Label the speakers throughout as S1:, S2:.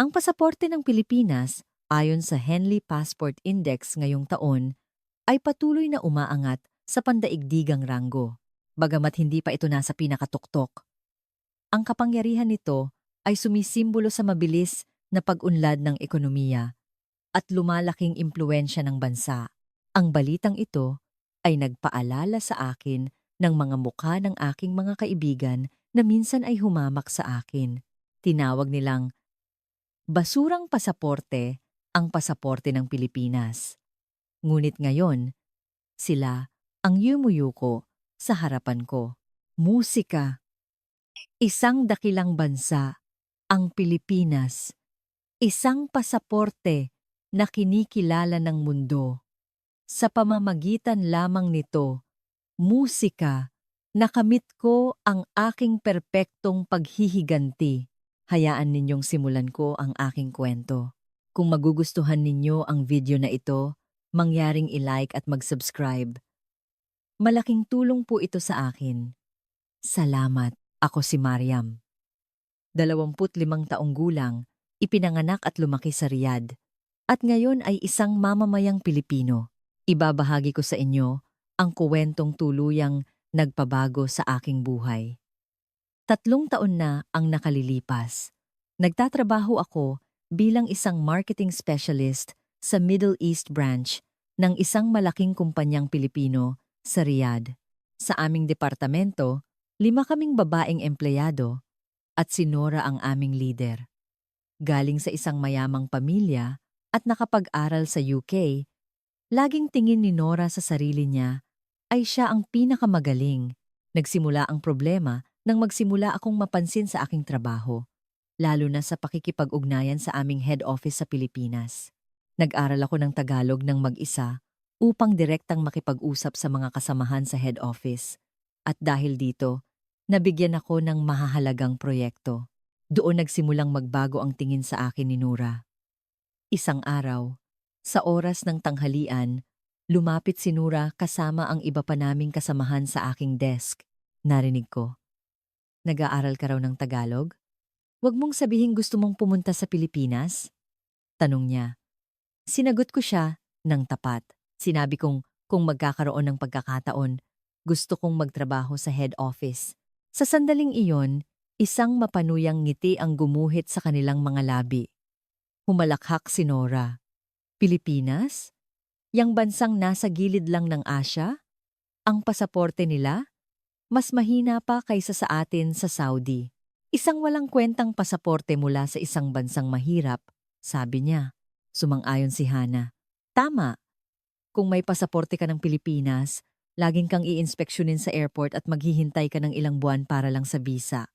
S1: Ang pasaporte ng Pilipinas, ayon sa Henley Passport Index ngayong taon, ay patuloy na umaangat sa pandaigdigang ranggo, bagamat hindi pa ito nasa pinakatuktok. Ang kapangyarihan nito ay sumisimbolo sa mabilis na pag-unlad ng ekonomiya at lumalaking impluensya ng bansa. Ang balitang ito ay nagpaalala sa akin ng mga mukha ng aking mga kaibigan na minsan ay humamak sa akin. Tinawag nilang basurang pasaporte ang pasaporte ng Pilipinas. Ngunit ngayon, sila ang yumuyuko sa harapan ko. Musika, isang dakilang bansa, ang Pilipinas, isang pasaporte na kinikilala ng mundo. Sa pamamagitan lamang nito, musika, nakamit ko ang aking perpektong paghihiganti. Hayaan ninyong simulan ko ang aking kwento. Kung magugustuhan ninyo ang video na ito, mangyaring i-like at mag-subscribe. Malaking tulong po ito sa akin. Salamat. Ako si Mariam. 25 taong gulang, ipinanganak at lumaki sa Riyadh. At ngayon ay isang mamamayang Pilipino. Ibabahagi ko sa inyo ang kuwentong tuluyang nagpabago sa aking buhay. 3 taon na ang nakalilipas. Nagtatrabaho ako bilang isang marketing specialist sa Middle East branch ng isang malaking kumpanyang Pilipino sa Riyadh. Sa aming departamento, 5 kaming babaeng empleyado at si Nora ang aming leader. Galing sa isang mayamang pamilya at nakapag-aral sa UK, laging tingin ni Nora sa sarili niya ay siya ang pinakamagaling. Nagsimula ang problema nang magsimula akong mapansin sa aking trabaho, lalo na sa pakikipag-ugnayan sa aming head office sa Pilipinas. Nag-aral ako ng Tagalog ng mag-isa upang direktang makipag-usap sa mga kasamahan sa head office. At dahil dito, nabigyan ako ng mahahalagang proyekto. Doon nagsimulang magbago ang tingin sa akin ni Nora. Isang araw, sa oras ng tanghalian, lumapit si Nora kasama ang iba pa naming kasamahan sa aking desk. Narinig ko, "Nag-aaral ka raw ng Tagalog? Huwag mong sabihin gusto mong pumunta sa Pilipinas?" Tanong niya. Sinagot ko siya ng tapat. Sinabi kong kung magkakaroon ng pagkakataon, gusto kong magtrabaho sa head office. Sa sandaling iyon, isang mapanuyang ngiti ang gumuhit sa kanilang mga labi. Humalakhak si Nora. Pilipinas? Yang bansang nasa gilid lang ng Asya? Ang pasaporte nila? Mas mahina pa kaysa sa atin sa Saudi. Isang walang kwentang pasaporte mula sa isang bansang mahirap, sabi niya. Sumang-ayon si Hana. Tama. Kung may pasaporte ka ng Pilipinas, laging kang iinspeksyonin sa airport at maghihintay ka ng ilang buwan para lang sa visa.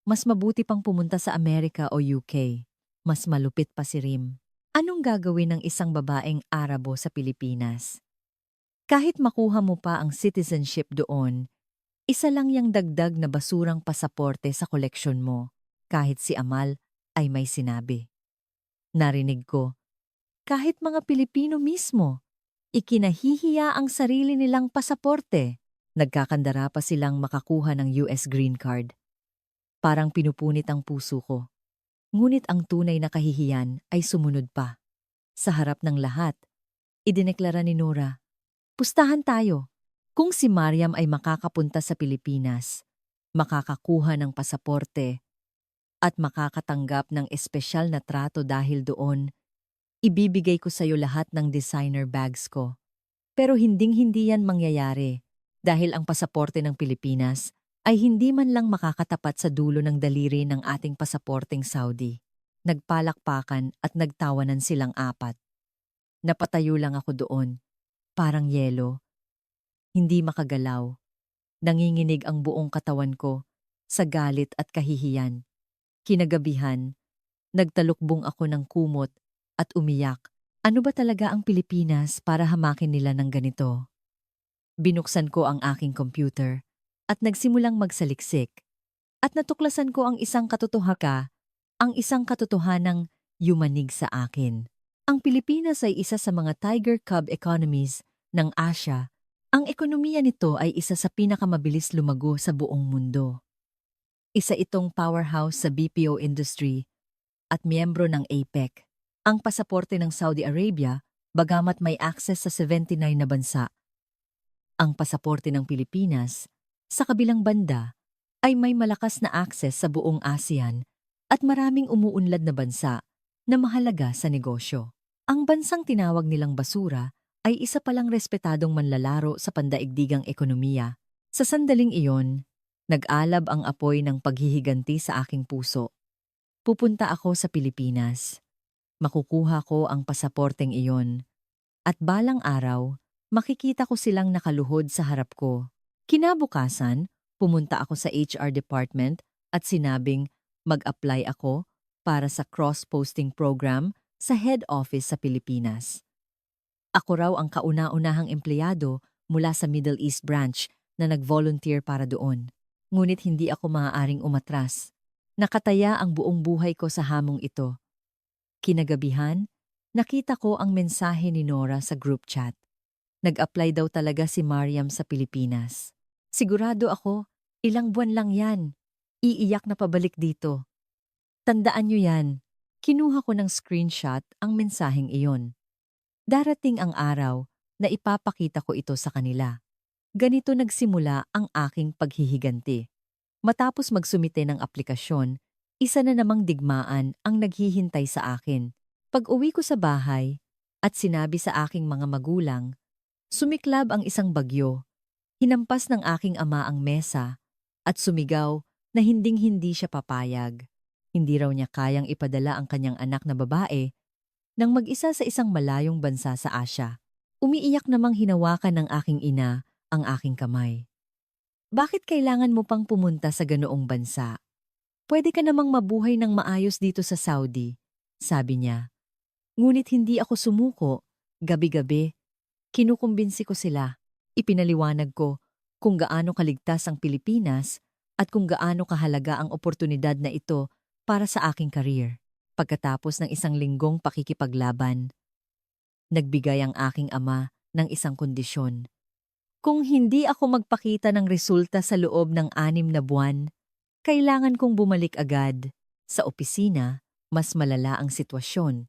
S1: Mas mabuti pang pumunta sa Amerika o UK. Mas malupit pa si Rim. Anong gagawin ng isang babaeng Arabo sa Pilipinas? Kahit makuha mo pa ang citizenship doon, isa lang yang dagdag na basurang pasaporte sa koleksyon mo, kahit si Amal ay may sinabi. Narinig ko, kahit mga Pilipino mismo, ikinahihiya ang sarili nilang pasaporte. Nagkakandara pa silang makakuha ng US Green Card. Parang pinupunit ang puso ko. Ngunit ang tunay na kahihiyan ay sumunod pa. Sa harap ng lahat, idineklara ni Nora, pustahan tayo. Kung si Mariam ay makakapunta sa Pilipinas, makakakuha ng pasaporte, at makakatanggap ng espesyal na trato dahil doon, ibibigay ko sa iyo lahat ng designer bags ko. Pero hinding-hindi yan mangyayari dahil ang pasaporte ng Pilipinas ay hindi man lang makakatapat sa dulo ng daliri ng ating pasaporteng Saudi. Nagpalakpakan at nagtawanan silang apat. Napatayo lang ako doon, parang yelo. Hindi makagalaw. Nanginginig ang buong katawan ko sa galit at kahihiyan. Kinagabihan, nagtalukbong ako ng kumot at umiyak. Ano ba talaga ang Pilipinas para hamakin nila ng ganito? Binuksan ko ang aking computer at nagsimulang magsaliksik. At natuklasan ko ang isang katotohanang yumanig sa akin. Ang Pilipinas ay isa sa mga tiger cub economies ng Asya. Ang ekonomiya nito ay isa sa pinakamabilis lumago sa buong mundo. Isa itong powerhouse sa BPO industry at miyembro ng APEC. Ang pasaporte ng Saudi Arabia, bagamat may access sa 79 na bansa. Ang pasaporte ng Pilipinas, sa kabilang banda, ay may malakas na access sa buong ASEAN at maraming umuunlad na bansa na mahalaga sa negosyo. Ang bansang tinawag nilang basura ay isa palang respetadong manlalaro sa pandaigdigang ekonomiya. Sa sandaling iyon, nag-alab ang apoy ng paghihiganti sa aking puso. Pupunta ako sa Pilipinas. Makukuha ko ang pasaporteng iyon. At balang araw, makikita ko silang nakaluhod sa harap ko. Kinabukasan, pumunta ako sa HR department at sinabing mag-apply ako para sa cross-posting program sa head office sa Pilipinas. Ako raw ang kauna-unahang empleyado mula sa Middle East branch na nag-volunteer para doon. Ngunit hindi ako maaaring umatras. Nakataya ang buong buhay ko sa hamong ito. Kinagabihan, nakita ko ang mensahe ni Nora sa group chat. Nag-apply daw talaga si Mariam sa Pilipinas. Sigurado ako, ilang buwan lang yan. Iiyak na pabalik dito. Tandaan nyo yan. Kinuha ko ng screenshot ang mensaheng iyon. Darating ang araw na ipapakita ko ito sa kanila. Ganito nagsimula ang aking paghihiganti. Matapos magsumite ng aplikasyon, isa na namang digmaan ang naghihintay sa akin. Pag-uwi ko sa bahay at sinabi sa aking mga magulang, sumiklab ang isang bagyo. Hinampas ng aking ama ang mesa at sumigaw na hinding-hindi siya papayag. Hindi raw niya kayang ipadala ang kanyang anak na babae nang mag-isa sa isang malayong bansa sa Asya. Umiiyak namang hinawakan ng aking ina ang aking kamay. Bakit kailangan mo pang pumunta sa ganoong bansa? Pwede ka namang mabuhay ng maayos dito sa Saudi, sabi niya. Ngunit hindi ako sumuko. Gabi-gabi, kinukumbinsi ko sila. Ipinaliwanag ko kung gaano kaligtas ang Pilipinas at kung gaano kahalaga ang oportunidad na ito para sa aking career. Pagkatapos ng isang linggong pakikipaglaban, nagbigay ang aking ama ng isang kondisyon. Kung hindi ako magpakita ng resulta sa loob ng 6 na buwan, kailangan kong bumalik agad. Sa opisina, mas malala ang sitwasyon.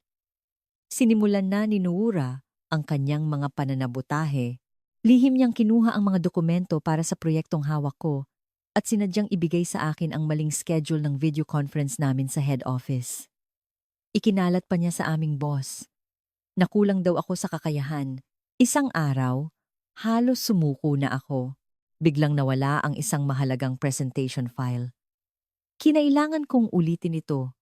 S1: Sinimulan na ni Nuura ang kanyang mga pananabutahe. Lihim niyang kinuha ang mga dokumento para sa proyektong hawak ko at sinadyang ibigay sa akin ang maling schedule ng video conference namin sa head office. Ikinalat pa niya sa aming boss. Nakulang daw ako sa kakayahan. Isang araw, halos sumuko na ako. Biglang nawala ang isang mahalagang presentation file. Kinailangan kong ulitin ito.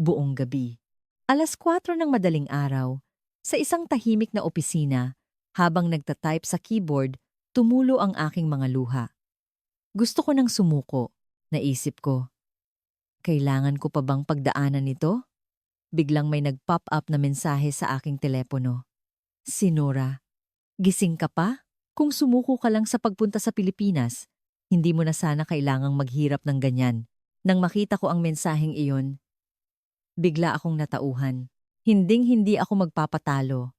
S1: Buong gabi. 4:00 ng madaling araw, sa isang tahimik na opisina, habang nagtatype sa keyboard, tumulo ang aking mga luha. Gusto ko nang sumuko, naisip ko. Kailangan ko pa bang pagdaanan nito? Biglang may nag-pop up na mensahe sa aking telepono. Si Nora, gising ka pa? Kung sumuko ka lang sa pagpunta sa Pilipinas, hindi mo na sana kailangang maghirap ng ganyan. Nang makita ko ang mensaheng iyon, bigla akong natauhan. Hinding-hindi ako magpapatalo.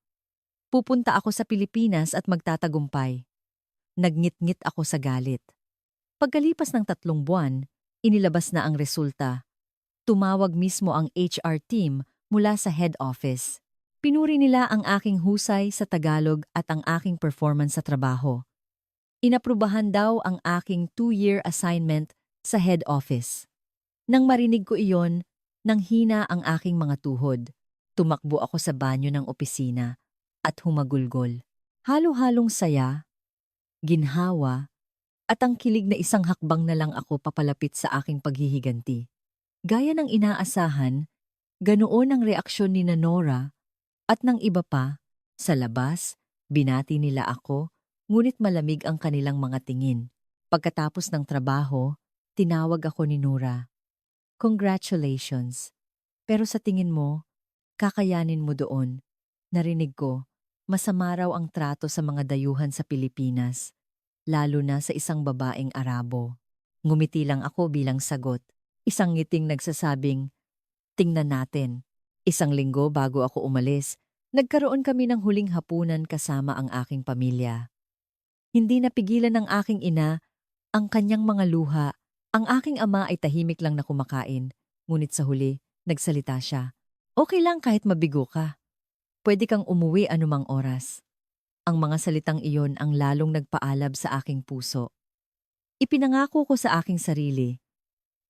S1: Pupunta ako sa Pilipinas at magtatagumpay. Nagngit-ngit ako sa galit. Pagkalipas ng 3 buwan, inilabas na ang resulta. Tumawag mismo ang HR team mula sa head office. Pinuri nila ang aking husay sa Tagalog at ang aking performance sa trabaho. Inaprubahan daw ang aking 2-year assignment sa head office. Nang marinig ko iyon, nanghina ang aking mga tuhod. Tumakbo ako sa banyo ng opisina at humagulgol. Halo-halong saya, ginhawa, at ang kilig na isang hakbang na lang ako papalapit sa aking paghihiganti. Gaya ng inaasahan, ganoon ang reaksyon ni Nora at ng iba pa. Sa labas, binati nila ako, ngunit malamig ang kanilang mga tingin. Pagkatapos ng trabaho, tinawag ako ni Nora. Congratulations. Pero sa tingin mo, kakayanin mo doon. Narinig ko, masama raw ang trato sa mga dayuhan sa Pilipinas, lalo na sa isang babaeng Arabo. Ngumiti lang ako bilang sagot. Isang ngiting nagsasabing, tingnan natin. 1 linggo bago ako umalis, nagkaroon kami ng huling hapunan kasama ang aking pamilya. Hindi napigilan ng aking ina ang kanyang mga luha. Ang aking ama ay tahimik lang na kumakain, ngunit sa huli, Nagsalita siya. Okay lang kahit mabigo ka. Pwede kang umuwi anumang oras. Ang mga salitang iyon ang lalong nagpaalab sa aking puso. Ipinangako ko sa aking sarili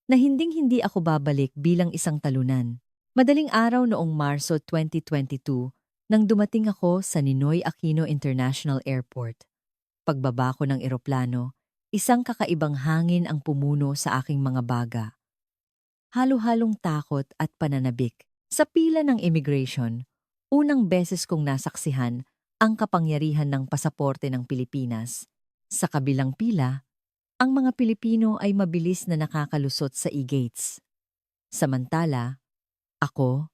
S1: na hinding-hindi ako babalik bilang isang talunan. Madaling araw noong Marso 2022 nang dumating ako sa Ninoy Aquino International Airport. Pagbaba ko ng eroplano, isang kakaibang hangin ang pumuno sa aking mga baga. Halo-halong takot at pananabik. Sa pila ng immigration, unang beses kong nasaksihan ang kapangyarihan ng pasaporte ng Pilipinas. Sa kabilang pila, ang mga Pilipino ay mabilis na nakakalusot sa e-gates. Samantala, ako,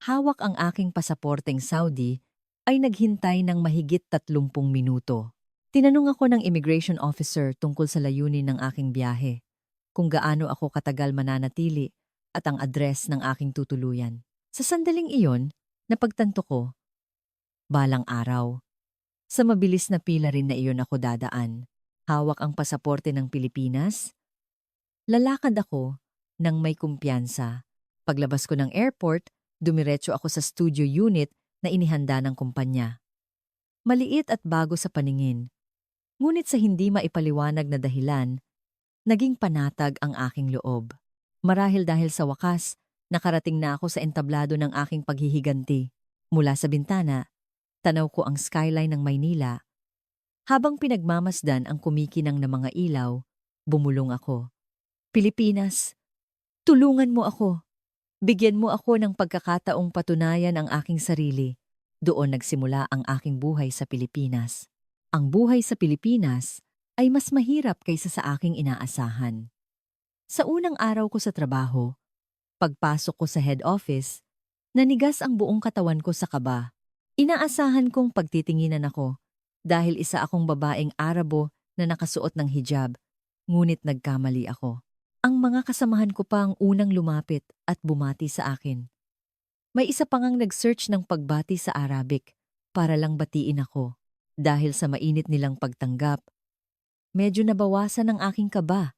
S1: hawak ang aking pasaporteng Saudi, ay naghintay ng mahigit 30 minuto. Tinanong ako ng immigration officer tungkol sa layunin ng aking biyahe, kung gaano ako katagal mananatili at ang address ng aking tutuluyan. Sa sandaling iyon, napagtanto ko, balang araw. Sa mabilis na pila rin na iyon ako dadaan. Hawak ang pasaporte ng Pilipinas. Lalakad ako nang may kumpiyansa. Paglabas ko ng airport, dumiretso ako sa studio unit na inihanda ng kumpanya. Maliit at bago sa paningin. Ngunit sa hindi maipaliwanag na dahilan, naging panatag ang aking loob. Marahil dahil sa wakas, nakarating na ako sa entablado ng aking paghihiganti. Mula sa bintana, tanaw ko ang skyline ng Maynila. Habang pinagmamasdan ang kumikinang na mga ilaw, bumulong ako. Pilipinas, tulungan mo ako. Bigyan mo ako ng pagkakataong patunayan ang aking sarili. Doon nagsimula ang aking buhay sa Pilipinas. Ang buhay sa Pilipinas ay mas mahirap kaysa sa aking inaasahan. Sa unang araw ko sa trabaho, pagpasok ko sa head office, nanigas ang buong katawan ko sa kaba. Inaasahan kong pagtitinginan ako dahil isa akong babaeng Arabo na nakasuot ng hijab, ngunit nagkamali ako. Ang mga kasamahan ko pa ang unang lumapit at bumati sa akin. May isa pang nag-search ng pagbati sa Arabic para lang batiin ako. Dahil sa mainit nilang pagtanggap, medyo nabawasan ang aking kaba.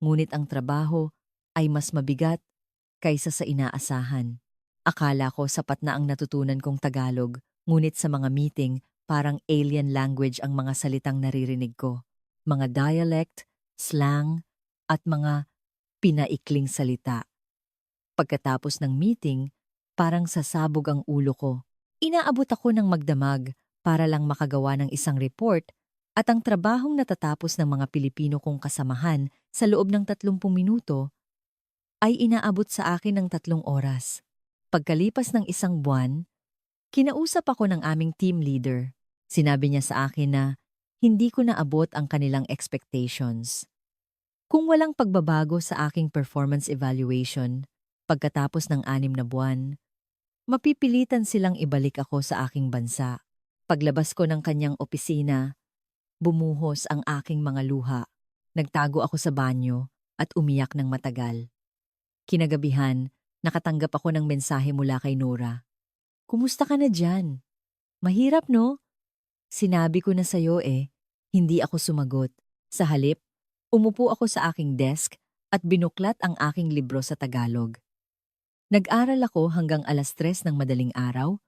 S1: Ngunit ang trabaho ay mas mabigat kaysa sa inaasahan. Akala ko sapat na ang natutunan kong Tagalog, ngunit sa mga meeting, parang alien language ang mga salitang naririnig ko. Mga dialect, slang, at mga pinaikling salita. Pagkatapos ng meeting, parang sasabog ang ulo ko. Inaabot ako ng magdamag para lang makagawa ng isang report at ang trabahong natatapos ng mga Pilipino kong kasamahan sa loob ng 30 minuto ay inaabot sa akin ng 3 oras. Pagkalipas ng 1 buwan, kinausap ako ng aming team leader. Sinabi niya sa akin na hindi ko naabot ang kanilang expectations. Kung walang pagbabago sa aking performance evaluation, pagkatapos ng 6 na buwan, mapipilitan silang ibalik ako sa aking bansa. Paglabas ko ng kanyang opisina, bumuhos ang aking mga luha. Nagtago ako sa banyo at umiyak ng matagal. Kinagabihan, nakatanggap ako ng mensahe mula kay Nora. Kumusta ka na dyan? Mahirap no? Sinabi ko na sa'yo hindi ako sumagot. Sa halip, umupo ako sa aking desk at binuklat ang aking libro sa Tagalog. Nag-aral ako hanggang 3:00 ng madaling araw,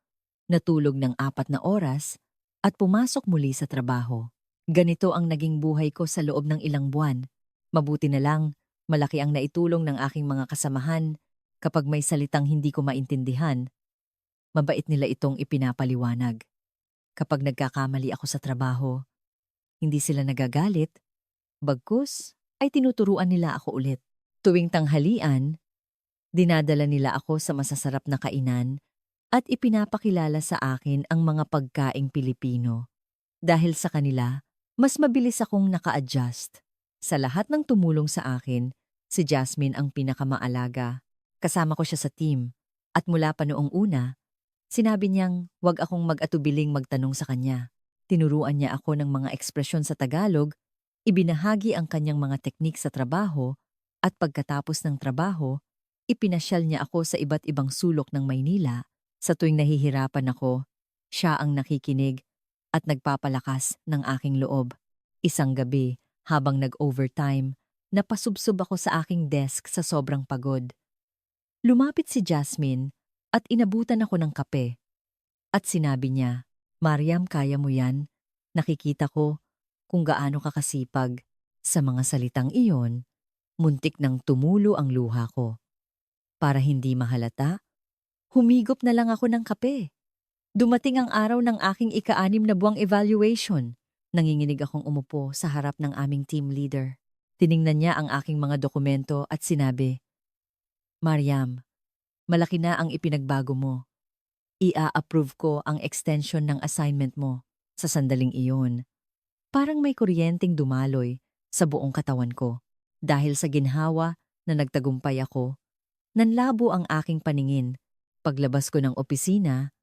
S1: natulog ng 4 na oras, at pumasok muli sa trabaho. Ganito ang naging buhay ko sa loob ng ilang buwan. Mabuti na lang, malaki ang naitulong ng aking mga kasamahan. Kapag may salitang hindi ko maintindihan, mabait nila itong ipinapaliwanag. Kapag nagkakamali ako sa trabaho, hindi sila nagagalit. Bagkus ay tinuturuan nila ako ulit. Tuwing tanghalian, dinadala nila ako sa masasarap na kainan at ipinapakilala sa akin ang mga pagkaing Pilipino. Dahil sa kanila, mas mabilis akong naka-adjust. Sa lahat ng tumulong sa akin, si Jasmine ang pinakamaalaga. Kasama ko siya sa team at mula pa noong una, sinabi niyang wag akong mag-atubiling magtanong sa kanya. Tinuruan niya ako ng mga ekspresyon sa Tagalog, ibinahagi ang kanyang mga teknik sa trabaho at pagkatapos ng trabaho, ipinasyal niya ako sa iba't ibang sulok ng Maynila. Sa tuwing nahihirapan ako, siya ang nakikinig at nagpapalakas ng aking loob. Isang gabi, habang nag-overtime, napasubsob ako sa aking desk sa sobrang pagod. Lumapit si Jasmine at inabutan ako ng kape. At sinabi niya, Mariam, kaya mo yan. Nakikita ko kung gaano ka kasipag. Sa mga salitang iyon, muntik nang tumulo ang luha ko. Para hindi mahalata, humigop na lang ako ng kape. Dumating ang araw ng aking ika-6 na buwang evaluation. Nanginginig akong umupo sa harap ng aming team leader. Tiningnan niya ang aking mga dokumento at sinabi, Mariam, malaki na ang ipinagbago mo. Ia-approve ko ang extension ng assignment mo. Sa sandaling iyon, parang may kuryenteng dumaloy sa buong katawan ko. Dahil sa ginhawa na nagtagumpay ako, nanlabo ang aking paningin. Paglabas ko ng opisina,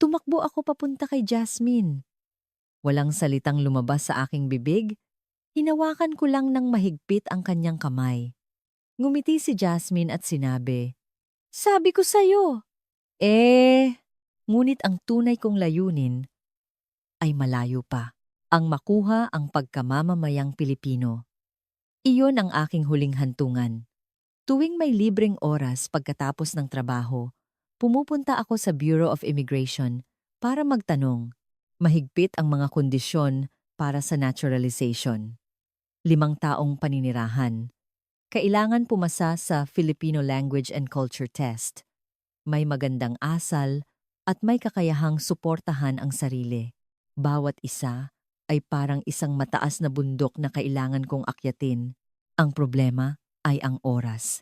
S1: tumakbo ako papunta kay Jasmine. Walang salitang lumabas sa aking bibig, hinawakan ko lang ng mahigpit ang kanyang kamay. Ngumiti si Jasmine at sinabi, Sabi ko sa'yo. Ngunit ang tunay kong layunin ay malayo pa. Ang makuha ang pagkamamamayang Pilipino. Iyon ang aking huling hantungan. Tuwing may libreng oras pagkatapos ng trabaho, pumupunta ako sa Bureau of Immigration para magtanong. Mahigpit ang mga kondisyon para sa naturalization. 5 taong paninirahan. Kailangan pumasa sa Filipino Language and Culture Test. May magandang asal at may kakayahang suportahan ang sarili. Bawat isa ay parang isang mataas na bundok na kailangan kong akyatin. Ang problema ay ang oras.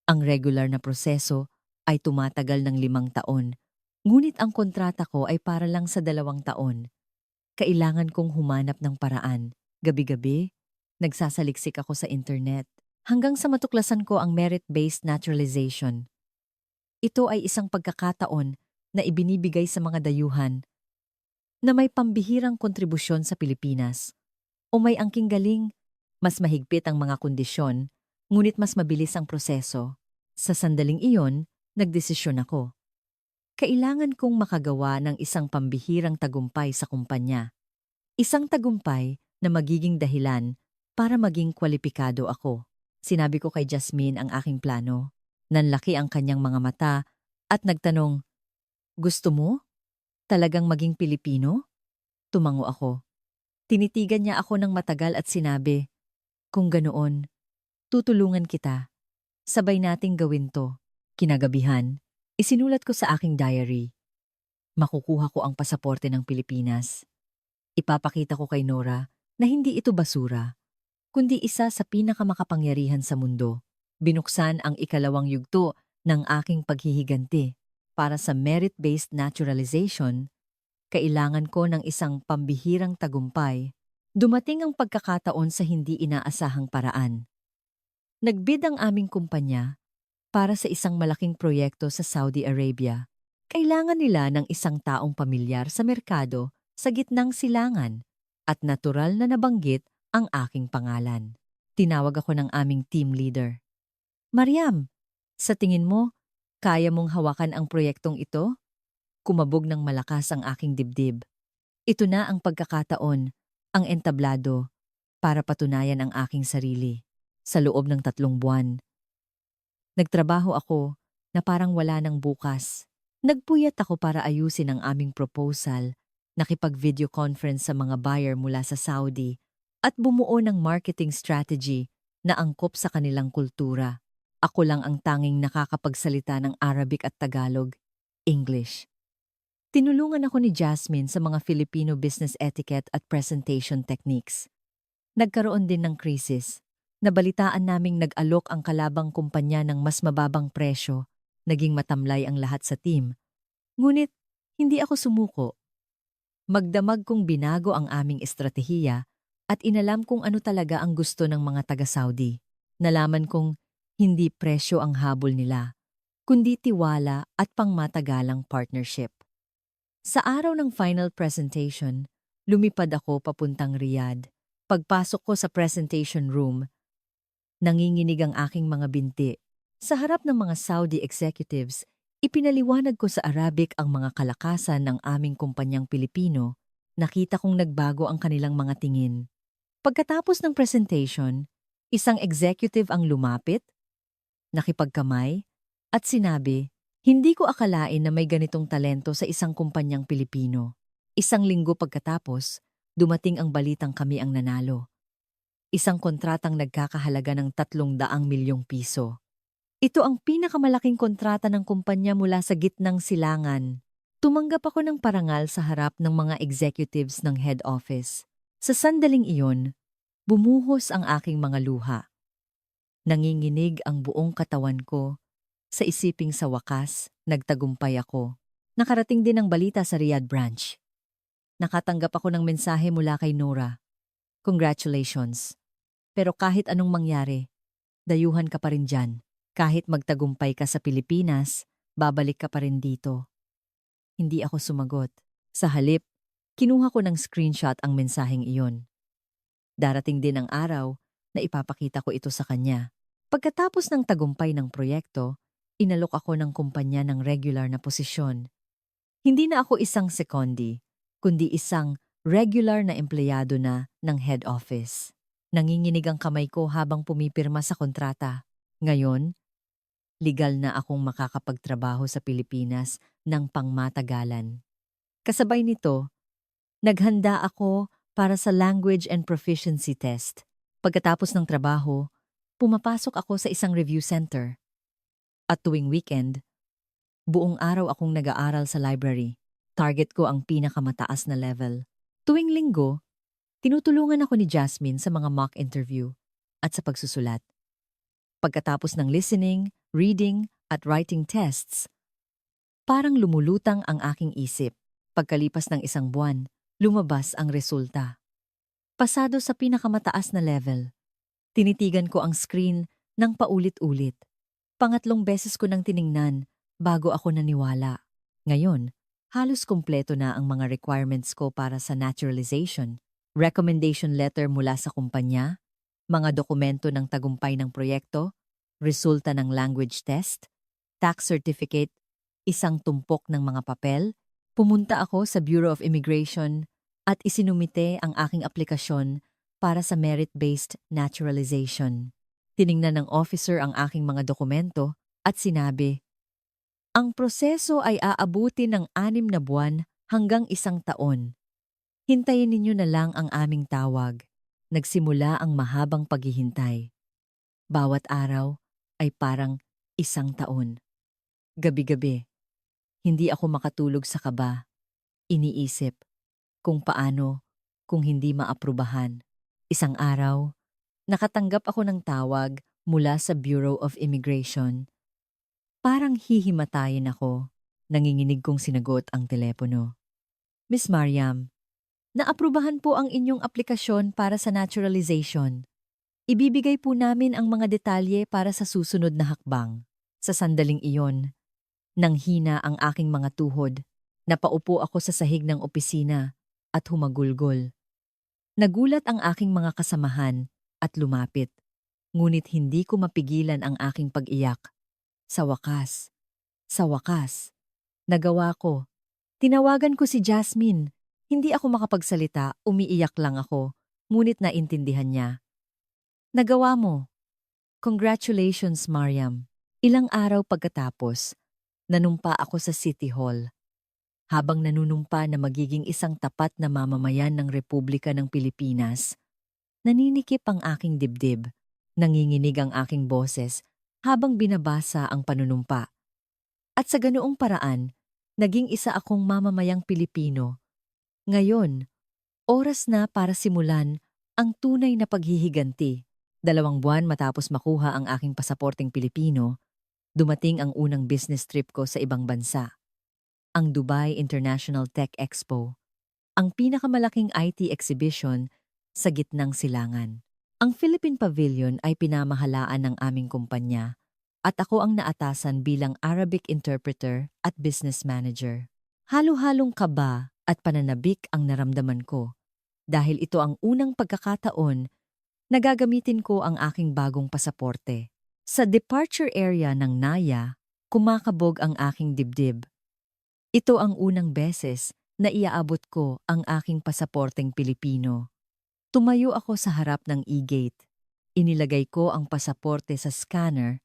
S1: Ang regular na proseso ay tumatagal ng 5 taon, ngunit ang kontrata ko ay para lang sa 2 taon. Kailangan kong humanap ng paraan. Gabi-gabi, nagsasaliksik ako sa internet hanggang sa matuklasan ko ang merit-based naturalization. Ito ay isang pagkakataon na ibinibigay sa mga dayuhan na may pambihirang kontribusyon sa Pilipinas o may angking galing. Mas mahigpit ang mga kondisyon, ngunit mas mabilis ang proseso. Sa sandaling iyon, nagdesisyon ako. Kailangan kong makagawa ng isang pambihirang tagumpay sa kumpanya. Isang tagumpay na magiging dahilan para maging kwalipikado ako. Sinabi ko kay Jasmine ang aking plano. Nanlaki ang kanyang mga mata at nagtanong, Gusto mo? Talagang maging Pilipino? Tumango ako. Tinitigan niya ako ng matagal at sinabi, Kung ganoon, tutulungan kita. Sabay nating gawin to. Kinagabihan, isinulat ko sa aking diary. Makukuha ko ang pasaporte ng Pilipinas. Ipapakita ko kay Nora na hindi ito basura, kundi isa sa pinakamakapangyarihan sa mundo. Binuksan ang 2 yugto ng aking paghihiganti. Para sa merit-based naturalization, kailangan ko ng isang pambihirang tagumpay. Dumating ang pagkakataon sa hindi inaasahang paraan. Nagbid ang aming kumpanya para sa isang malaking proyekto sa Saudi Arabia. Kailangan nila ng isang taong pamilyar sa merkado sa gitnang silangan at natural na nabanggit ang aking pangalan. Tinawag ako ng aming team leader. Mariam, sa tingin mo, kaya mong hawakan ang proyektong ito? Kumabog ng malakas ang aking dibdib. Ito na ang pagkakataon, ang entablado, para patunayan ang aking sarili. Sa loob ng 3 buwan, nagtrabaho ako na parang wala ng bukas. Nagpuyat ako para ayusin ang aming proposal, nakipag-video conference sa mga buyer mula sa Saudi, at bumuo ng marketing strategy na angkop sa kanilang kultura. Ako lang ang tanging nakakapagsalita ng Arabic at Tagalog, English. Tinulungan ako ni Jasmine sa mga Filipino business etiquette at presentation techniques. Nagkaroon din ng krisis. Nabalitaan naming nag-alok ang kalabang kumpanya ng mas mababang presyo. Naging matamlay ang lahat sa team. Ngunit, hindi ako sumuko. Magdamag kong binago ang aming estratehiya at inalam kung ano talaga ang gusto ng mga taga-Saudi. Nalaman kong hindi presyo ang habol nila, kundi tiwala at pangmatagalang partnership. Sa araw ng final presentation, lumipad ako papuntang Riyadh. Pagpasok ko sa presentation room, nanginginig ang aking mga binti. Sa harap ng mga Saudi executives, ipinaliwanag ko sa Arabic ang mga kalakasan ng aming kumpanyang Pilipino. Nakita kong nagbago ang kanilang mga tingin. Pagkatapos ng presentation, isang executive ang lumapit, nakipagkamay, At sinabi, hindi ko akalain na may ganitong talento sa isang kumpanyang Pilipino. Isang linggo pagkatapos, dumating ang balitang kami ang nanalo. Isang kontratang nagkakahalaga ng 300 milyong piso. Ito ang pinakamalaking kontrata ng kumpanya mula sa gitnang silangan. Tumanggap ako ng parangal sa harap ng mga executives ng head office. Sa sandaling iyon, bumuhos ang aking mga luha. Nanginginig ang buong katawan ko. Sa isiping sa wakas, nagtagumpay ako. Nakarating din ang balita sa Riyadh branch. Nakatanggap ako ng mensahe mula kay Nora. Congratulations. Pero kahit anong mangyari, dayuhan ka pa rin dyan. Kahit magtagumpay ka sa Pilipinas, babalik ka pa rin dito. Hindi ako sumagot. Sa halip, kinuha ko ng screenshot ang mensaheng iyon. Darating din ang araw na ipapakita ko ito sa kanya. Pagkatapos ng tagumpay ng proyekto, inalok ako ng kumpanya ng regular na posisyon. Hindi na ako isang sekondi, kundi isang regular na empleyado na ng head office. Nanginginig ang kamay ko habang pumipirma sa kontrata. Ngayon, legal na akong makakapagtrabaho sa Pilipinas ng pangmatagalan. Kasabay nito, naghanda ako para sa language and proficiency test. Pagkatapos ng trabaho, pumapasok ako sa isang review center. At tuwing weekend, buong araw akong nag-aaral sa library. Target ko ang pinakamataas na level. Tuwing linggo, tinutulungan ako ni Jasmine sa mga mock interview at sa pagsusulat. Pagkatapos ng listening, reading, at writing tests, parang lumulutang ang aking isip. Pagkalipas ng isang buwan, lumabas ang resulta. Pasado sa pinakamataas na level. Tinitigan ko ang screen ng paulit-ulit. Pangatlong beses ko nang tiningnan bago ako naniwala. Ngayon, halos kumpleto na ang mga requirements ko para sa naturalization. Recommendation letter mula sa kumpanya, mga dokumento ng tagumpay ng proyekto, resulta ng language test, tax certificate, isang tumpok ng mga papel. Pumunta ako sa Bureau of Immigration at isinumite ang aking aplikasyon para sa merit-based naturalization. Tiningnan ng officer ang aking mga dokumento at sinabi, ang proseso ay aabuti ng 6 na buwan hanggang 1 taon. Hintayin ninyo na lang ang aming tawag. Nagsimula ang mahabang paghihintay. Bawat araw ay parang 1 taon. Gabi-gabi, hindi ako makatulog sa kaba. Iniisip kung paano kung hindi maaprubahan. Isang araw, nakatanggap ako ng tawag mula sa Bureau of Immigration. Parang hihimatayin ako. Nanginginig kong sinagot ang telepono. Miss Mariam, naaprubahan po ang inyong aplikasyon para sa naturalization. Ibibigay po namin ang mga detalye para sa susunod na hakbang. Sa sandaling iyon, nanghina ang aking mga tuhod. Napaupo ako sa sahig ng opisina at humagulgol. Nagulat ang aking mga kasamahan at lumapit. Ngunit hindi ko mapigilan ang aking pag-iyak. Sa wakas, nagawa ko. Tinawagan ko si Jasmine. Hindi ako makapagsalita, umiiyak lang ako, ngunit naintindihan niya. Nagawa mo. Congratulations, Mariam. Ilang araw pagkatapos, nanumpa ako sa City Hall. Habang nanunumpa na magiging isang tapat na mamamayan ng Republika ng Pilipinas, naninikip ang aking dibdib, nanginginig ang aking boses habang binabasa ang panunumpa. At sa ganoong paraan, naging isa akong mamamayang Pilipino. Ngayon, oras na para simulan ang tunay na paghihiganti. 2 buwan matapos makuha ang aking pasaporteng Pilipino, dumating ang unang business trip ko sa ibang bansa. Ang Dubai International Tech Expo, ang pinakamalaking IT exhibition sa gitnang silangan. Ang Philippine Pavilion ay pinamahalaan ng aming kumpanya at ako ang naatasan bilang Arabic interpreter at business manager. Halo-halong kaba at pananabik ang naramdaman ko dahil ito ang unang pagkakataon na gagamitin ko ang aking bagong pasaporte. Sa departure area ng Naya, kumakabog ang aking dibdib. Ito ang unang beses na iaabot ko ang aking pasaporteng Pilipino. Tumayo ako sa harap ng e-gate. Inilagay ko ang pasaporte sa scanner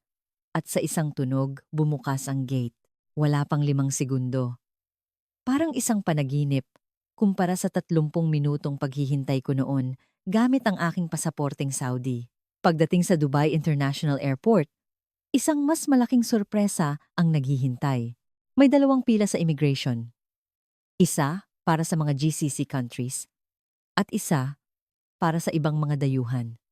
S1: At sa isang tunog, bumukas ang gate. Wala pang 5 segundo. Parang isang panaginip, kumpara sa 30 minutong paghihintay ko noon gamit ang aking pasaporteng Saudi. Pagdating sa Dubai International Airport, isang mas malaking sorpresa ang naghihintay. May 2 pila sa immigration. Isa para sa mga GCC countries at isa para sa ibang mga dayuhan.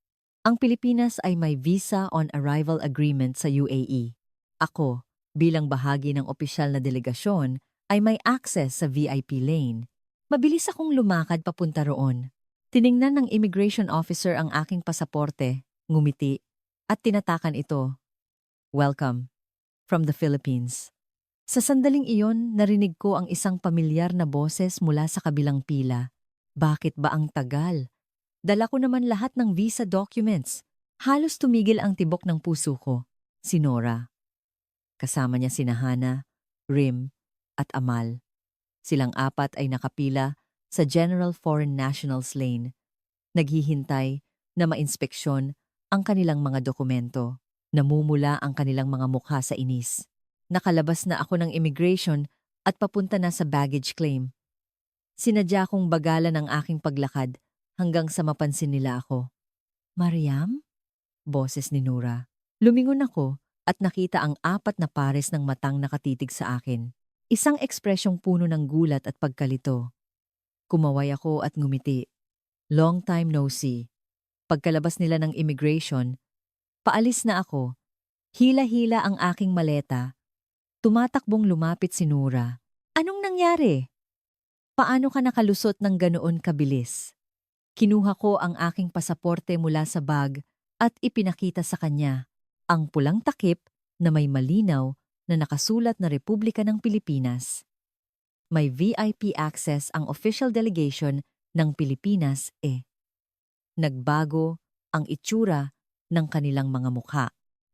S1: Ang Pilipinas ay may Visa on Arrival Agreement sa UAE. Ako, bilang bahagi ng opisyal na delegasyon, ay may access sa VIP lane. Mabilis akong lumakad papunta roon. Tiningnan ng immigration officer ang aking pasaporte, ngumiti, at tinatakan ito. Welcome, from the Philippines. Sa sandaling iyon, narinig ko ang isang pamilyar na boses mula sa kabilang pila. Bakit ba ang tagal? Dala ko naman lahat ng visa documents. Halos tumigil ang tibok ng puso ko. Si Nora. Kasama niya sina Hana, Rim, at Amal. Silang apat ay nakapila sa General Foreign Nationals Lane. Naghihintay na mainspeksyon ang kanilang mga dokumento. Namumula ang kanilang mga mukha sa inis. Nakalabas na ako ng immigration at papunta na sa baggage claim. Sinadya kong bagalan ang aking paglakad hanggang sa mapansin nila ako. Mariam? Boses ni Nura. Lumingon ako at nakita ang 4 na pares ng matang nakatitig sa akin. Isang ekspresyong puno ng gulat at pagkalito. Kumaway ako at ngumiti. Long time no see. Pagkalabas nila ng immigration, paalis na ako. Hila-hila ang aking maleta. Tumatakbong lumapit si Nura. Anong nangyari? Paano ka nakalusot ng ganoon kabilis? Kinuha ko ang aking pasaporte mula sa bag at ipinakita sa kanya ang pulang takip na may malinaw na nakasulat na Republika ng Pilipinas. May VIP access ang official delegation ng Pilipinas Nagbago ang itsura ng kanilang mga mukha.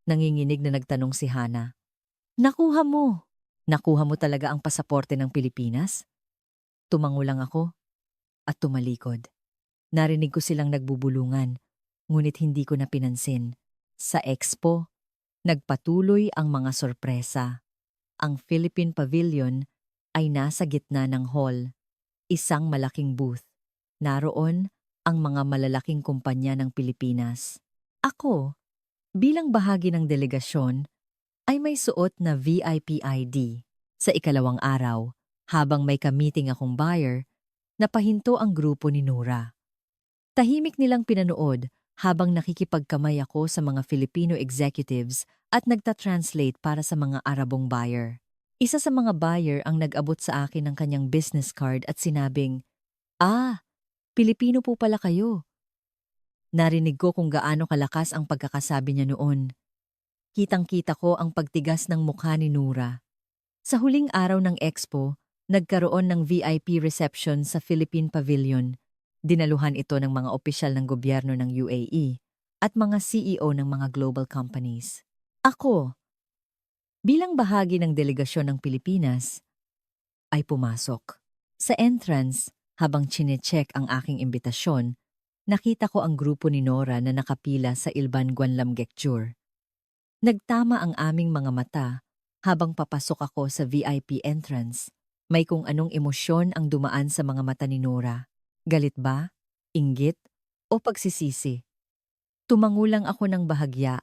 S1: Nanginginig na nagtanong si Hana. Nakuha mo! Nakuha mo talaga ang pasaporte ng Pilipinas? Tumango lang ako at tumalikod. Narinig ko silang nagbubulungan, ngunit hindi ko na pinansin. Sa expo, nagpatuloy ang mga sorpresa. Ang Philippine Pavilion ay nasa gitna ng hall. Isang malaking booth. Naroon ang mga malalaking kumpanya ng Pilipinas. Ako, bilang bahagi ng delegasyon, ay may suot na VIP ID. Sa ikalawang araw, habang may ka-meeting akong buyer, napahinto ang grupo ni Nura. Tahimik nilang pinanood habang nakikipagkamay ako sa mga Filipino executives at nagta-translate para sa mga Arabong buyer. Isa sa mga buyer ang nag-abot sa akin ng kanyang business card at sinabing, Pilipino po pala kayo. Narinig ko kung gaano kalakas ang pagkakasabi niya noon. Kitang-kita ko ang pagtigas ng mukha ni Nura. Sa huling araw ng expo, nagkaroon ng VIP reception sa Philippine Pavilion. Dinaluhan ito ng mga opisyal ng gobyerno ng UAE at mga CEO ng mga global companies. Ako, bilang bahagi ng delegasyon ng Pilipinas, ay pumasok. Sa entrance, habang chinecheck ang aking imbitasyon, nakita ko ang grupo ni Nora na nakapila sa Ilban Guanlam-Gekjur. Nagtama ang aming mga mata habang papasok ako sa VIP entrance. May kung anong emosyon ang dumaan sa mga mata ni Nora. Galit ba? Inggit? O pagsisisi? Tumango lang ako ng bahagya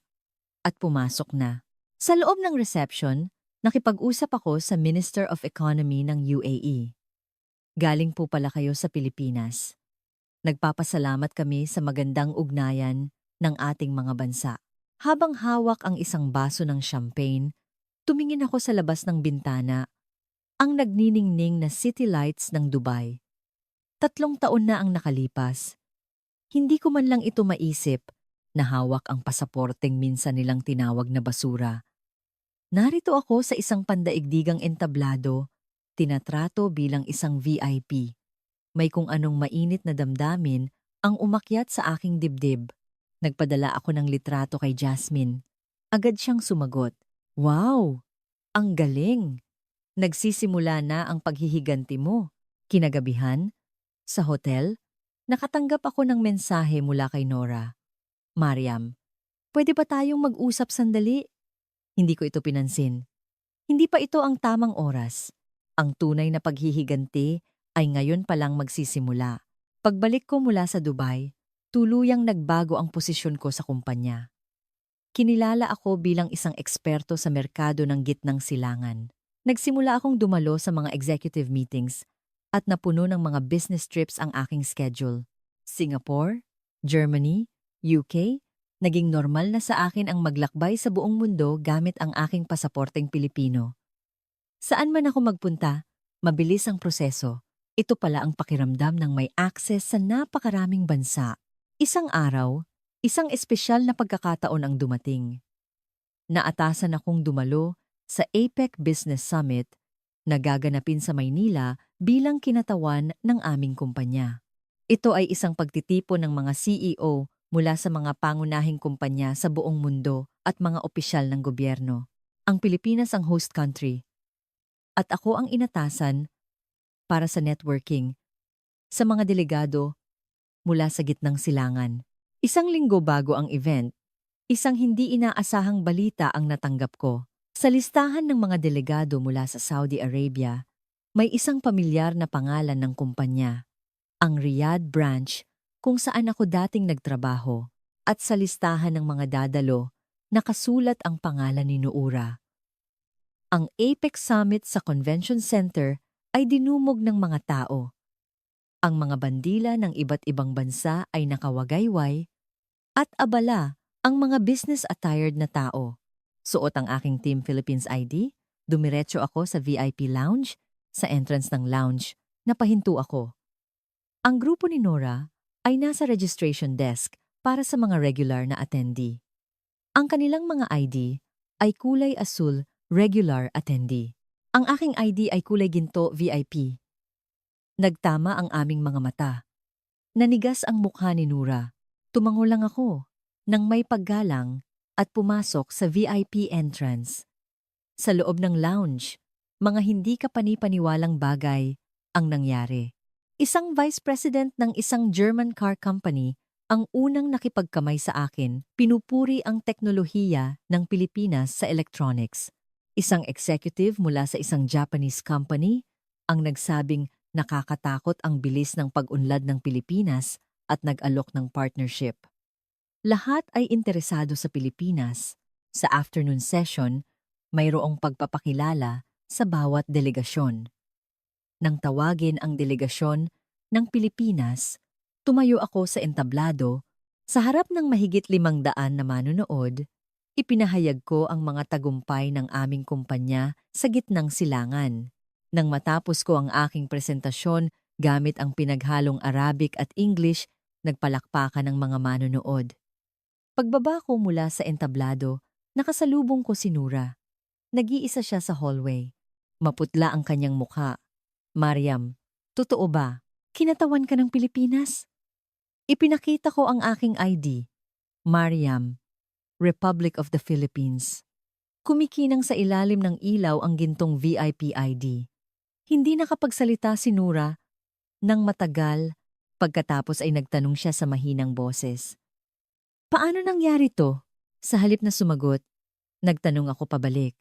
S1: at pumasok na. Sa loob ng reception, nakipag-usap ako sa Minister of Economy ng UAE. Galing po pala kayo sa Pilipinas. Nagpapasalamat kami sa magandang ugnayan ng ating mga bansa. Habang hawak ang isang baso ng champagne, tumingin ako sa labas ng bintana, ang nagniningning na city lights ng Dubai. 3 taon na ang nakalipas. Hindi ko man lang ito maisip na hawak ang pasaporteng minsan nilang tinawag na basura. Narito ako sa isang pandaigdigang entablado, tinatrato bilang isang VIP. May kung anong mainit na damdamin ang umakyat sa aking dibdib. Nagpadala ako ng litrato kay Jasmine. Agad siyang sumagot. Wow! Ang galing! Nagsisimula na ang paghihiganti mo. Kinagabihan, sa hotel, nakatanggap ako ng mensahe mula kay Nora. Mariam, pwede ba tayong mag-usap sandali? Hindi ko ito pinansin. Hindi pa ito ang tamang oras. Ang tunay na paghihiganti ay ngayon pa lang magsisimula. Pagbalik ko mula sa Dubai, tuluyang nagbago ang posisyon ko sa kumpanya. Kinilala ako bilang isang eksperto sa merkado ng gitnang silangan. Nagsimula akong dumalo sa mga executive meetings at napuno ng mga business trips ang aking schedule. Singapore, Germany, UK, naging normal na sa akin ang maglakbay sa buong mundo gamit ang aking pasaporteng Pilipino. Saan man ako magpunta, mabilis ang proseso. Ito pala ang pakiramdam ng may access sa napakaraming bansa. Isang araw, isang espesyal na pagkakataon ang dumating. Naatasan akong dumalo sa APEC Business Summit na gaganapin sa Maynila bilang kinatawan ng aming kumpanya. Ito ay isang pagtitipon ng mga CEO mula sa mga pangunahing kumpanya sa buong mundo at mga opisyal ng gobyerno. Ang Pilipinas ang host country at ako ang inatasan para sa networking sa mga delegado mula sa gitnang silangan. Isang linggo bago ang event, isang hindi inaasahang balita ang natanggap ko. Sa listahan ng mga delegado mula sa Saudi Arabia, may isang pamilyar na pangalan ng kumpanya, ang Riyadh branch kung saan ako dating nagtrabaho. At sa listahan ng mga dadalo, nakasulat ang pangalan ni Noura. Ang APEC Summit sa Convention Center ay dinumog ng mga tao. Ang mga bandila ng iba't ibang bansa ay nakawagayway at abala ang mga business-attired na tao. Suot ang aking Team Philippines ID, dumiretso ako sa VIP lounge, sa entrance ng lounge, napahinto ako. Ang grupo ni Nora ay nasa registration desk para sa mga regular na attendee. Ang kanilang mga ID ay kulay asul, regular attendee. Ang aking ID ay kulay ginto, VIP. Nagtama ang aming mga mata. Nanigas ang mukha ni Nora. Tumango lang ako nang may paggalang at pumasok sa VIP entrance. Sa loob ng lounge, mga hindi kapani-paniwalang bagay ang nangyari. Isang vice president ng isang German car company ang unang nakipagkamay sa akin, pinupuri ang teknolohiya ng Pilipinas sa electronics. Isang executive mula sa isang Japanese company ang nagsabing nakakatakot ang bilis ng pag-unlad ng Pilipinas at nag-alok ng partnership. Lahat ay interesado sa Pilipinas. Sa afternoon session, mayroong pagpapakilala sa bawat delegasyon. Nang tawagin ang delegasyon ng Pilipinas, tumayo ako sa entablado, sa harap ng mahigit 500 na manunood, ipinahayag ko ang mga tagumpay ng aming kumpanya sa gitnang silangan. Nang matapos ko ang aking presentasyon gamit ang pinaghalong Arabic at English, nagpalakpakan ng mga manunood. Pagbaba ko mula sa entablado, nakasalubong ko si Nura. Nag-iisa siya sa hallway. Maputla ang kanyang mukha. Mariam, totoo ba? Kinatawan ka ng Pilipinas? Ipinakita ko ang aking ID. Mariam, Republic of the Philippines. Kumikinang sa ilalim ng ilaw ang gintong VIP ID. Hindi nakapagsalita si Nura nang matagal, pagkatapos ay nagtanong siya sa mahinang boses. Paano nangyari to? Sa halip na sumagot, nagtanong ako pabalik.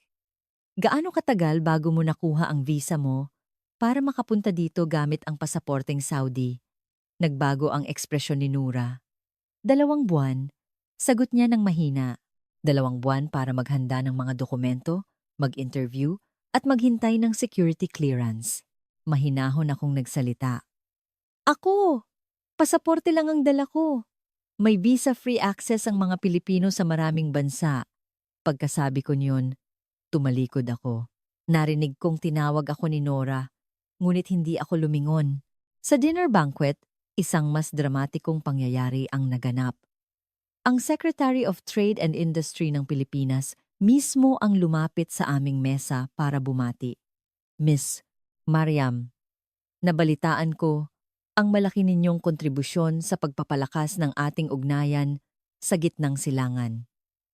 S1: Gaano katagal bago mo nakuha ang visa mo para makapunta dito gamit ang pasaporteng Saudi? Nagbago ang ekspresyon ni Nura. 2 buwan, sagot niya ng mahina. 2 buwan para maghanda ng mga dokumento, mag-interview, at maghintay ng security clearance. Mahinahon akong nagsalita. Ako! Pasaporte lang ang dala ko. May visa-free access ang mga Pilipino sa maraming bansa. Pagkasabi ko niyon, tumalikod ako. Narinig kong tinawag ako ni Nora, ngunit hindi ako lumingon. Sa dinner banquet, isang mas dramatikong pangyayari ang naganap. Ang Secretary of Trade and Industry ng Pilipinas mismo ang lumapit sa aming mesa para bumati. Miss Mariam, nabalitaan ko ang malaki ninyong kontribusyon sa pagpapalakas ng ating ugnayan sa gitnang silangan.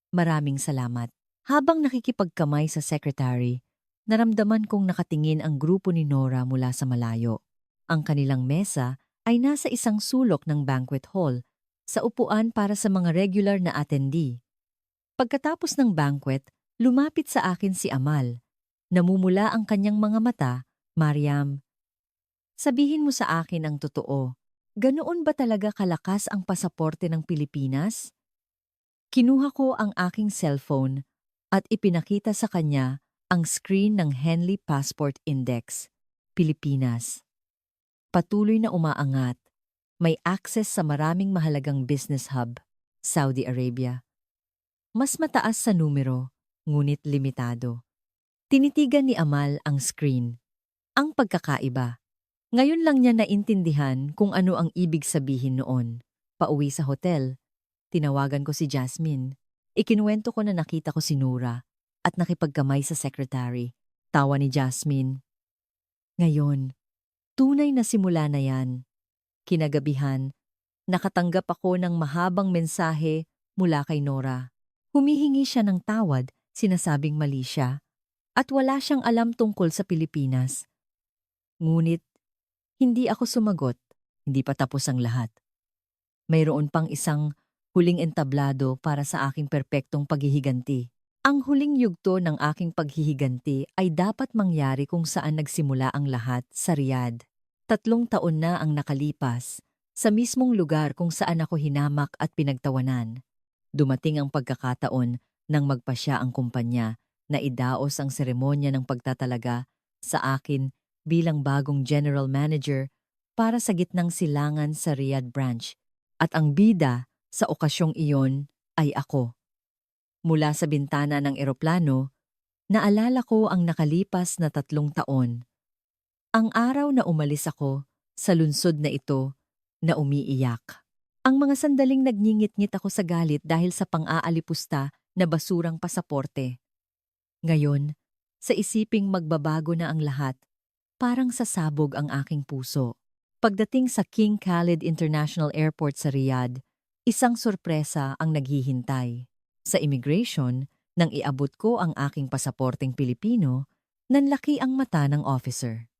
S1: Maraming salamat. Habang nakikipagkamay sa secretary, naramdaman kong nakatingin ang grupo ni Nora mula sa malayo. Ang kanilang mesa ay nasa isang sulok ng banquet hall, sa upuan para sa mga regular na attendee. Pagkatapos ng banquet, Lumapit sa akin si Amal. Namumula ang kanyang mga mata. Mariam, sabihin mo sa akin ang totoo. Ganoon ba talaga kalakas ang pasaporte ng Pilipinas? Kinuha ko ang aking cellphone at ipinakita sa kanya ang screen ng Henley Passport Index, Pilipinas. Patuloy na umaangat. May access sa maraming mahalagang business hub, Saudi Arabia. Mas mataas sa numero, ngunit limitado. Tinitigan ni Amal ang screen. Ang pagkakaiba. Ngayon lang niya naintindihan kung ano ang ibig sabihin noon. Pauwi sa hotel, tinawagan ko si Jasmine. Ikinuwento ko na nakita ko si Nura at nakipagkamay sa secretary. Tawa ni Jasmine. Ngayon, tunay na simula na yan. Kinagabihan, nakatanggap ako ng mahabang mensahe mula kay Nora. Humihingi siya ng tawad, sinasabing mali siya, at wala siyang alam tungkol sa Pilipinas. Ngunit, hindi ako sumagot, hindi pa tapos ang lahat. Mayroon pang isang huling entablado para sa aking perpektong paghihiganti. Ang huling yugto ng aking paghihiganti ay dapat mangyari kung saan nagsimula ang lahat sa Riyadh. 3 taon na ang nakalipas, sa mismong lugar kung saan ako hinamak at pinagtawanan. Dumating ang pagkakataon nang magpasya ang kumpanya na idaos ang seremonya ng pagtatalaga sa akin bilang bagong general manager para sa gitnang silangan sa Riyadh branch. At ang bida sa okasyong iyon ay ako. Mula sa bintana ng eroplano, naalala ko ang nakalipas na 3 taon. Ang araw na umalis ako sa lungsod na ito na umiiyak. Ang mga sandaling nagngingit-ngit ako sa galit dahil sa pang-aalipusta na basurang pasaporte. Ngayon, sa isiping magbabago na ang lahat, parang sasabog ang aking puso. Pagdating sa King Khalid International Airport sa Riyadh, isang sorpresa ang naghihintay. Sa immigration, nang iabot ko ang aking pasaporteng Pilipino, nanlaki ang mata ng officer.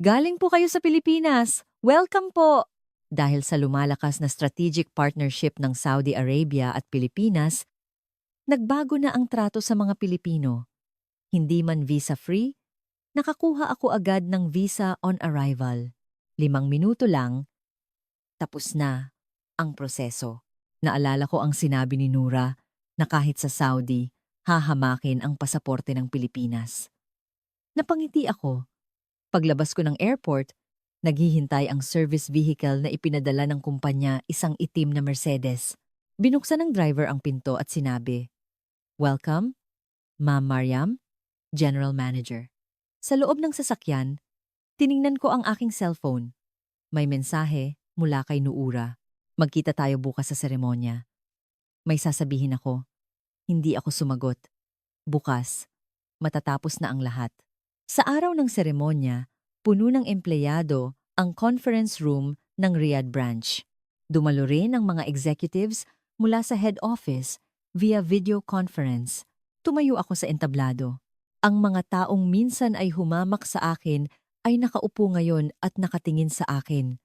S1: Galing po kayo sa Pilipinas! Welcome po! Dahil sa lumalakas na strategic partnership ng Saudi Arabia at Pilipinas, nagbago na ang trato sa mga Pilipino. Hindi man visa-free, nakakuha ako agad ng visa on arrival. 5 minuto lang, tapos na ang proseso. Naalala ko ang sinabi ni Nura na kahit sa Saudi, hahamakin ang pasaporte ng Pilipinas. Napangiti ako. Paglabas ko ng airport, naghihintay ang service vehicle na ipinadala ng kumpanya, isang itim na Mercedes. Binuksan ng driver ang pinto at sinabi, "Welcome, Ma'am Mariam, General Manager." Sa loob ng sasakyan, tiningnan ko ang aking cellphone. May mensahe mula kay Nuura. Magkita tayo bukas sa seremonya. May sasabihin ako. Hindi ako sumagot. Bukas, matatapos na ang lahat. Sa araw ng seremonya, puno ng empleyado ang conference room ng Riyadh branch. Dumalo rin ang mga executives mula sa head office via video conference. Tumayo ako sa entablado. Ang mga taong minsan ay humamak sa akin ay nakaupo ngayon at nakatingin sa akin.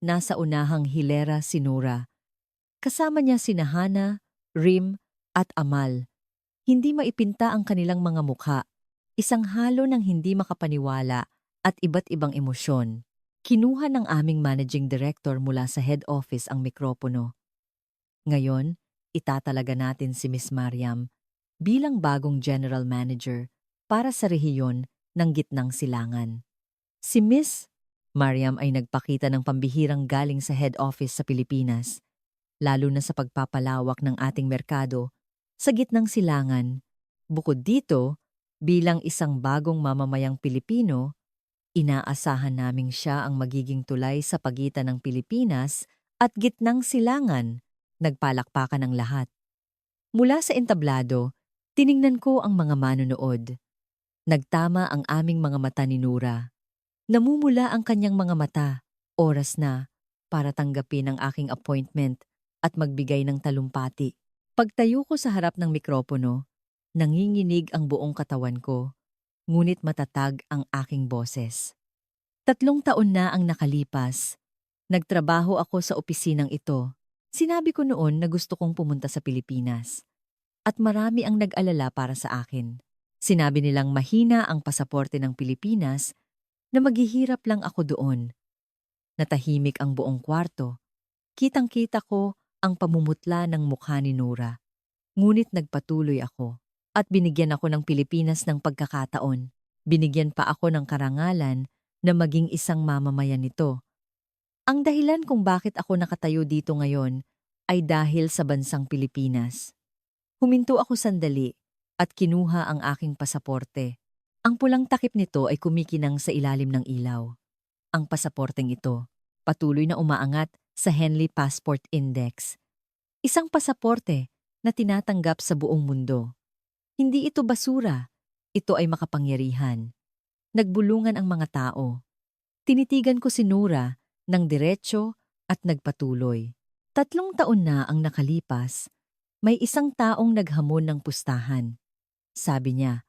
S1: Nasa unahang hilera si Nura. Kasama niya sina Hana, Rim at Amal. Hindi maipinta ang kanilang mga mukha. Isang halo ng hindi makapaniwala at iba't ibang emosyon. Kinuha ng aming managing director mula sa head office ang mikropono. Ngayon, itatalaga natin si Miss Mariam bilang bagong general manager para sa rehiyon ng Gitnang Silangan. Si Miss Mariam ay nagpakita ng pambihirang galing sa head office sa Pilipinas, lalo na sa pagpapalawak ng ating merkado sa Gitnang Silangan. Bukod dito, bilang isang bagong mamamayang Pilipino, inaasahan naming siya ang magiging tulay sa pagitan ng Pilipinas at Gitnang Silangan. Nagpalakpakan ang lahat. Mula sa entablado, tiningnan ko ang mga manonood. Nagtama ang aming mga mata ni Nura. Namumula ang kanyang mga mata. Oras na para tanggapin ang aking appointment at magbigay ng talumpati. Pagtayo ko sa harap ng mikropono, nanginginig ang buong katawan ko, ngunit matatag ang aking boses. 3 taon na ang nakalipas. Nagtrabaho ako sa opisinang ito. Sinabi ko noon na gusto kong pumunta sa Pilipinas. at marami ang nag-alala para sa akin. Sinabi nilang mahina ang pasaporte ng Pilipinas na maghihirap lang ako doon. Natahimik ang buong kwarto. Kitang-kita ko ang pamumutla ng mukha ni Nora. Ngunit nagpatuloy ako at binigyan ako ng Pilipinas ng pagkakataon. Binigyan pa ako ng karangalan na maging isang mamamayan nito. Ang dahilan kung bakit ako nakatayo dito ngayon ay dahil sa bansang Pilipinas. Huminto ako sandali at kinuha ang aking pasaporte. Ang pulang takip nito ay kumikinang sa ilalim ng ilaw. Ang pasaporteng ito patuloy na umaangat sa Henley Passport Index. Isang pasaporte na tinatanggap sa buong mundo. Hindi ito basura, ito ay makapangyarihan. Nagbulungan ang mga tao. Tinitigan ko si Nora ng diretso at nagpatuloy. 3 taon na ang nakalipas, may isang taong naghamon ng pustahan. Sabi niya,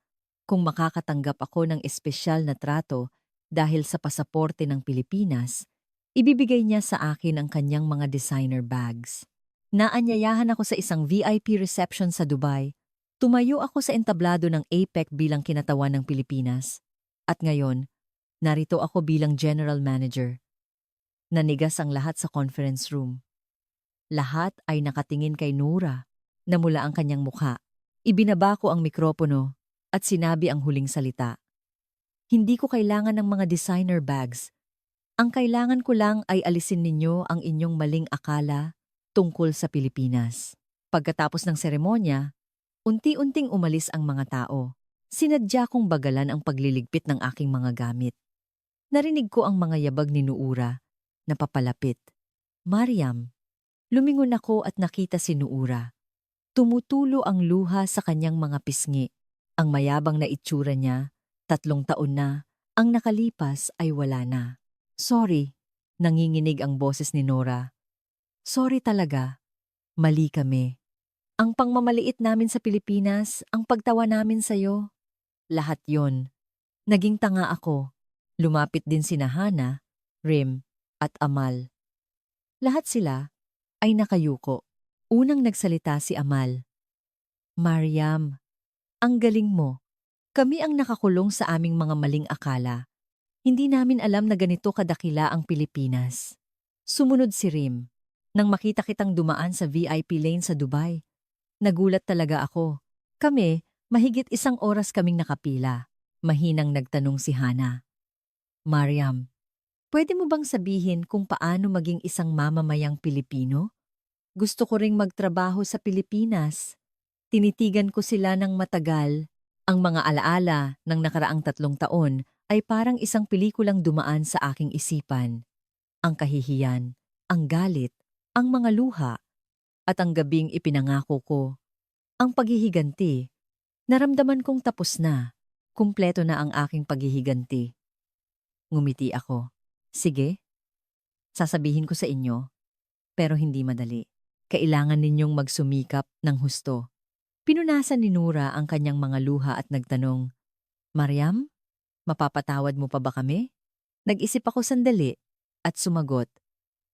S1: kung makakatanggap ako ng espesyal na trato dahil sa pasaporte ng Pilipinas, ibibigay niya sa akin ang kanyang mga designer bags. Naanyayahan ako sa isang VIP reception sa Dubai. Tumayo ako sa entablado ng APEC bilang kinatawan ng Pilipinas. At ngayon, narito ako bilang general manager. Nanigas ang lahat sa conference room. Lahat ay nakatingin kay Nora. Namula ang kanyang mukha. Ibinaba ko ang mikropono at sinabi ang huling salita. Hindi ko kailangan ng mga designer bags. Ang kailangan ko lang ay alisin ninyo ang inyong maling akala tungkol sa Pilipinas. Pagkatapos ng seremonya, unti-unting umalis ang mga tao. Sinadya kong bagalan ang pagliligpit ng aking mga gamit. Narinig ko ang mga yabag ni Nuura na papalapit. Mariam, lumingon ako at nakita si Nuura. Tumutulo ang luha sa kanyang mga pisngi. Ang mayabang na itsura niya, 3 taon na, ang nakalipas ay wala na. Sorry, nanginginig ang boses ni Nora. Sorry talaga, mali kami. Ang pangmamaliit namin sa Pilipinas, ang pagtawa namin sa'yo. Lahat yon. Naging tanga ako. Lumapit din sina Hana, Rim, at Amal. Lahat sila ay nakayuko. Unang nagsalita si Amal. Mariam, ang galing mo. Kami ang nakakulong sa aming mga maling akala. Hindi namin alam na ganito kadakila ang Pilipinas. Sumunod si Rim. Nang makita kitang dumaan sa VIP lane sa Dubai, nagulat talaga ako. Kami, mahigit 1 oras kaming nakapila. Mahinang nagtanong si Hana. Mariam, pwede mo bang sabihin kung paano maging isang mamamayang Pilipino? Gusto ko ring magtrabaho sa Pilipinas. Tinitigan ko sila ng matagal. Ang mga alaala ng nakaraang 3 taon ay parang isang pelikulang dumaan sa aking isipan. Ang kahihiyan, ang galit, ang mga luha, at ang gabing ipinangako ko. Ang paghihiganti. Naramdaman kong tapos na. Kumpleto na ang aking paghihiganti. Ngumiti ako. Sige, sasabihin ko sa inyo, pero hindi madali. Kailangan ninyong magsumikap ng husto. Pinunasan ni Nora ang kanyang mga luha at nagtanong, Mariam, mapapatawad mo pa ba kami? Nag-isip ako sandali at sumagot,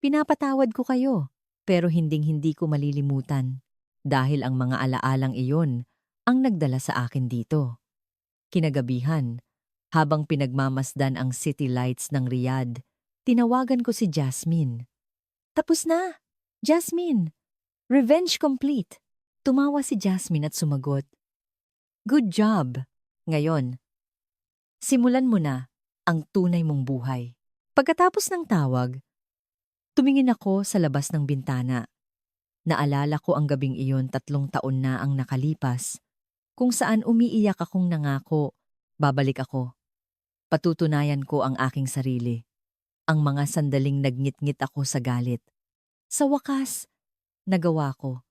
S1: pinapatawad ko kayo, pero hinding-hindi ko malilimutan dahil ang mga alaalang iyon ang nagdala sa akin dito. Kinagabihan, habang pinagmamasdan ang city lights ng Riyadh, tinawagan ko si Jasmine. Tapos na! Jasmine! Revenge complete! Tumawa si Jasmine at sumagot. Good job! Ngayon, simulan mo na ang tunay mong buhay. Pagkatapos ng tawag, tumingin ako sa labas ng bintana. Naalala ko ang gabing iyon 3 taon na ang nakalipas, kung saan umiiyak akong nangako, babalik ako. Patutunayan ko ang aking sarili. Ang mga sandaling nagngit-ngit ako sa galit. Sa wakas, nagawa ko.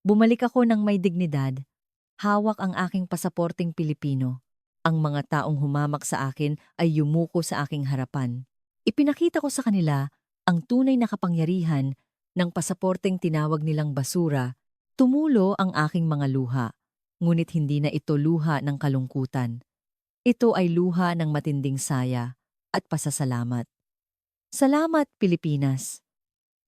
S1: Bumalik ako ng may dignidad. Hawak ang aking pasaporteng Pilipino. Ang mga taong humamak sa akin ay yumuko sa aking harapan. Ipinakita ko sa kanila ang tunay na kapangyarihan ng pasaporteng tinawag nilang basura. Tumulo ang aking mga luha. Ngunit hindi na ito luha ng kalungkutan. Ito ay luha ng matinding saya at pasasalamat. Salamat, Pilipinas!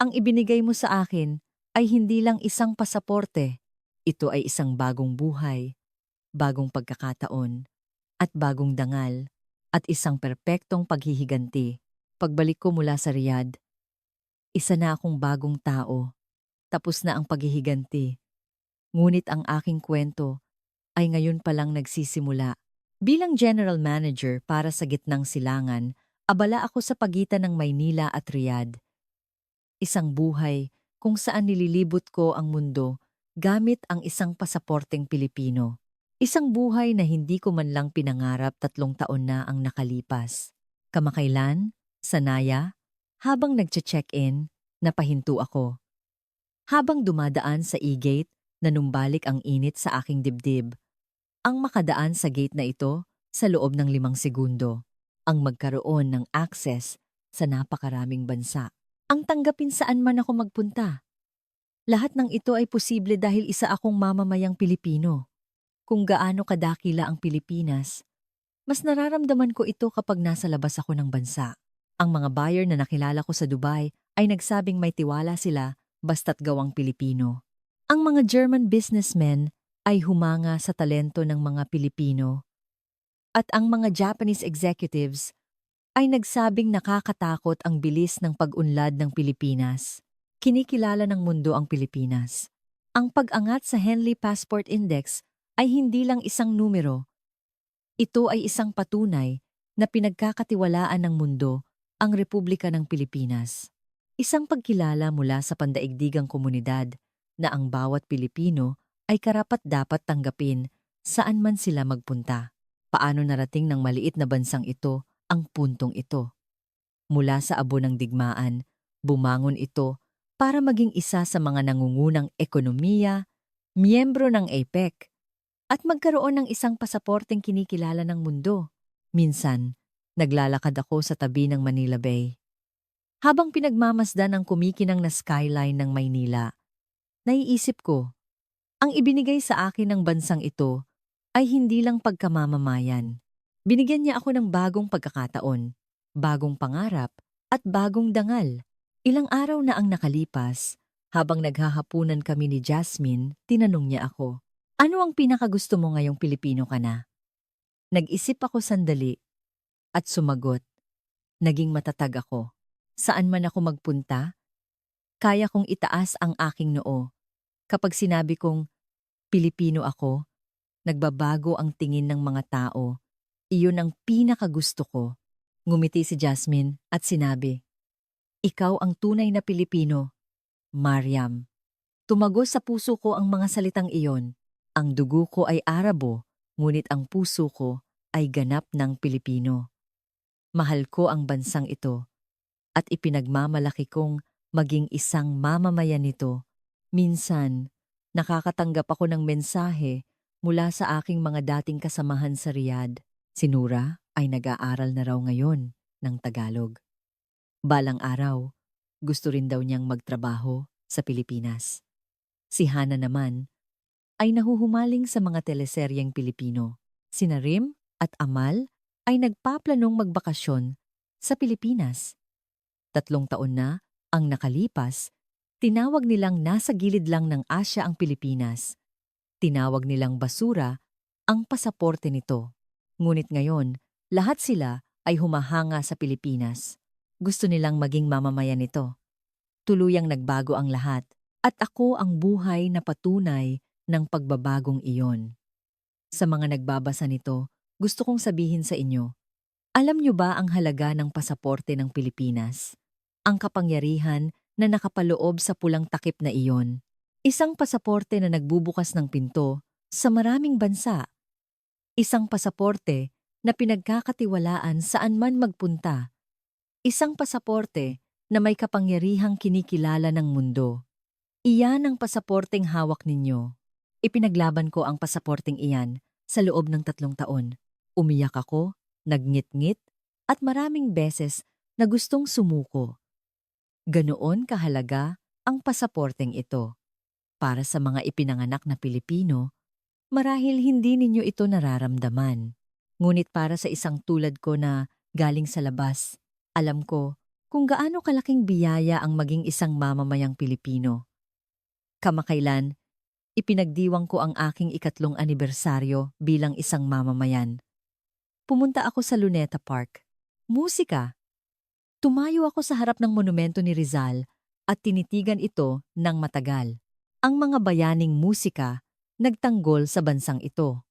S1: Ang ibinigay mo sa akin ay hindi lang isang pasaporte. Ito ay isang bagong buhay, bagong pagkakataon, at bagong dangal, at isang perpektong paghihiganti. Pagbalik ko mula sa Riyadh, isa na akong bagong tao. Tapos na ang paghihiganti. Ngunit ang aking kwento ay ngayon palang nagsisimula. Bilang general manager para sa Gitnang Silangan, abala ako sa pagitan ng Maynila at Riyadh. Isang buhay kung saan nililibot ko ang mundo gamit ang isang pasaporteng Pilipino. Isang buhay na hindi ko man lang pinangarap 3 taon na ang nakalipas. Kamakailan, sa Naya, habang nagche-check-in, napahinto ako. Habang dumadaan sa e-gate, nanumbalik ang init sa aking dibdib. Ang makadaan sa gate na ito sa loob ng 5 segundo. Ang magkaroon ng access sa napakaraming bansa. Ang tanggapin saan man ako magpunta. Lahat ng ito ay posible dahil isa akong mamamayang Pilipino. Kung gaano kadakila ang Pilipinas, mas nararamdaman ko ito kapag nasa labas ako ng bansa. Ang mga buyer na nakilala ko sa Dubai ay nagsabing may tiwala sila basta't gawang Pilipino. Ang mga German businessmen ay humanga sa talento ng mga Pilipino. At ang mga Japanese executives ay nagsabing nakakatakot ang bilis ng pag-unlad ng Pilipinas. Kinikilala ng mundo ang Pilipinas. Ang pag-angat sa Henley Passport Index ay hindi lang isang numero. Ito ay isang patunay na pinagkakatiwalaan ng mundo ang Republika ng Pilipinas. Isang pagkilala mula sa pandaigdigang komunidad na ang bawat Pilipino ay karapat-dapat tanggapin saan man sila magpunta. Paano narating ng maliit na bansang ito ang puntong ito? Mula sa abo ng digmaan, bumangon ito para maging isa sa mga nangungunang ekonomiya, miyembro ng APEC, at magkaroon ng isang pasaporteng kinikilala ng mundo. Minsan, naglalakad ako sa tabi ng Manila Bay. Habang pinagmamasdan ang kumikinang na skyline ng Maynila, naiisip ko, ang ibinigay sa akin ng bansang ito ay hindi lang pagkamamamayan. Binigyan niya ako ng bagong pagkakataon, bagong pangarap, at bagong dangal. Ilang araw na ang nakalipas, habang naghahapunan kami ni Jasmine, tinanong niya ako, "Ano ang pinakagusto mo ngayong Pilipino ka na?" Nag-isip ako sandali at sumagot. Naging matatag ako. Saan man ako magpunta, kaya kong itaas ang aking noo. Kapag sinabi kong Pilipino ako, nagbabago ang tingin ng mga tao. Iyon ang pinakagusto ko. Ngumiti si Jasmine at sinabi, "Ikaw ang tunay na Pilipino, Mariam." Tumagos sa puso ko ang mga salitang iyon. Ang dugo ko ay Arabo, ngunit ang puso ko ay ganap ng Pilipino. Mahal ko ang bansang ito at ipinagmamalaki kong maging isang mamamayan nito. Minsan, nakakatanggap ako ng mensahe mula sa aking mga dating kasamahan sa Riyadh. Si Nura ay nag-aaral na raw ngayon ng Tagalog. Balang araw, gusto rin daw niyang magtrabaho sa Pilipinas. Si Hana naman ay nahuhumaling sa mga teleseryeng Pilipino. Sina Rim at Amal ay nagpaplanong magbakasyon sa Pilipinas. 3 taon na ang nakalipas, tinawag nilang nasa gilid lang ng Asya ang Pilipinas. Tinawag nilang basura ang pasaporte nito. Ngunit ngayon, lahat sila ay humahanga sa Pilipinas. Gusto nilang maging mamamayan nito. Tuluyang nagbago ang lahat at ako ang buhay na patunay ng pagbabagong iyon. Sa mga nagbabasa nito, gusto kong sabihin sa inyo, alam niyo ba ang halaga ng pasaporte ng Pilipinas? Ang kapangyarihan na nakapaloob sa pulang takip na iyon. Isang pasaporte na nagbubukas ng pinto sa maraming bansa. Isang pasaporte na pinagkakatiwalaan saan man magpunta. Isang pasaporte na may kapangyarihang kinikilala ng mundo. Iyan ang pasaporteng hawak ninyo. Ipinaglaban ko ang pasaporteng iyan sa loob ng 3 taon. Umiyak ako, nagngit-ngit, at maraming beses na gustong sumuko. Ganoon kahalaga ang pasaporteng ito. Para sa mga ipinanganak na Pilipino, marahil hindi ninyo ito nararamdaman. Ngunit para sa isang tulad ko na galing sa labas, alam ko kung gaano kalaking biyaya ang maging isang mamamayang Pilipino. Kamakailan, ipinagdiwang ko ang aking 3 anibersaryo bilang isang mamamayan. Pumunta ako sa Luneta Park. Musika. Tumayo ako sa harap ng monumento ni Rizal at tinitigan ito ng matagal. Ang mga bayaning musika nagtanggol sa bansang ito.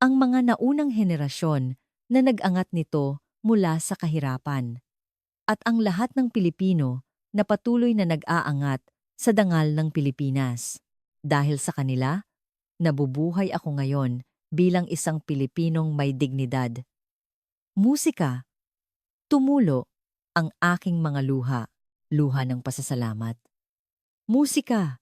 S1: Ang mga naunang henerasyon na nag-angat nito mula sa kahirapan. At ang lahat ng Pilipino na patuloy na nag-aangat sa dangal ng Pilipinas. Dahil sa kanila, nabubuhay ako ngayon bilang isang Pilipinong may dignidad. Musika. Tumulo ang aking mga luha, luha ng pasasalamat. Musika.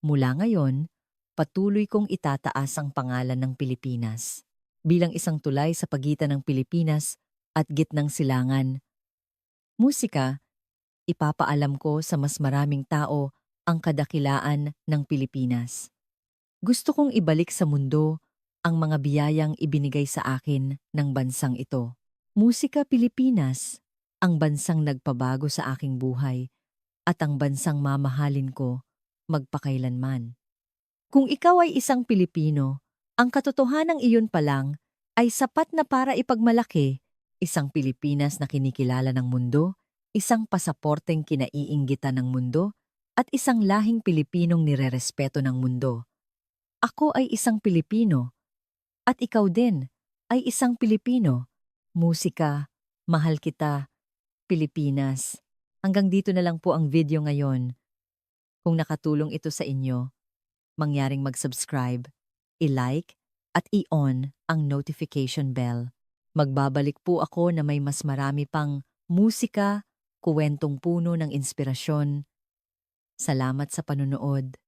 S1: Mula ngayon, patuloy kong itataas ang pangalan ng Pilipinas bilang isang tulay sa pagitan ng Pilipinas at gitnang silangan. Musika, ipapaalam ko sa mas maraming tao ang kadakilaan ng Pilipinas. Gusto kong ibalik sa mundo ang mga biyayang ibinigay sa akin ng bansang ito. Musika Pilipinas, ang bansang nagpabago sa aking buhay at ang bansang mamahalin ko magpakailanman. Kung ikaw ay isang Pilipino, ang katotohanan ng iyon pa lang ay sapat na para ipagmalaki isang Pilipinas na kinikilala ng mundo, isang pasaporteng kinaiinggitan ng mundo, at isang lahing Pilipinong nirerespeto ng mundo. Ako ay isang Pilipino, at ikaw din ay isang Pilipino. Musika, mahal kita, Pilipinas. Hanggang dito na lang po ang video ngayon. Kung nakatulong ito sa inyo, mangyaring mag-subscribe, i-like, at i-on ang notification bell. Magbabalik po ako na may mas marami pang musika, kuwentong puno ng inspirasyon. Salamat sa panunood.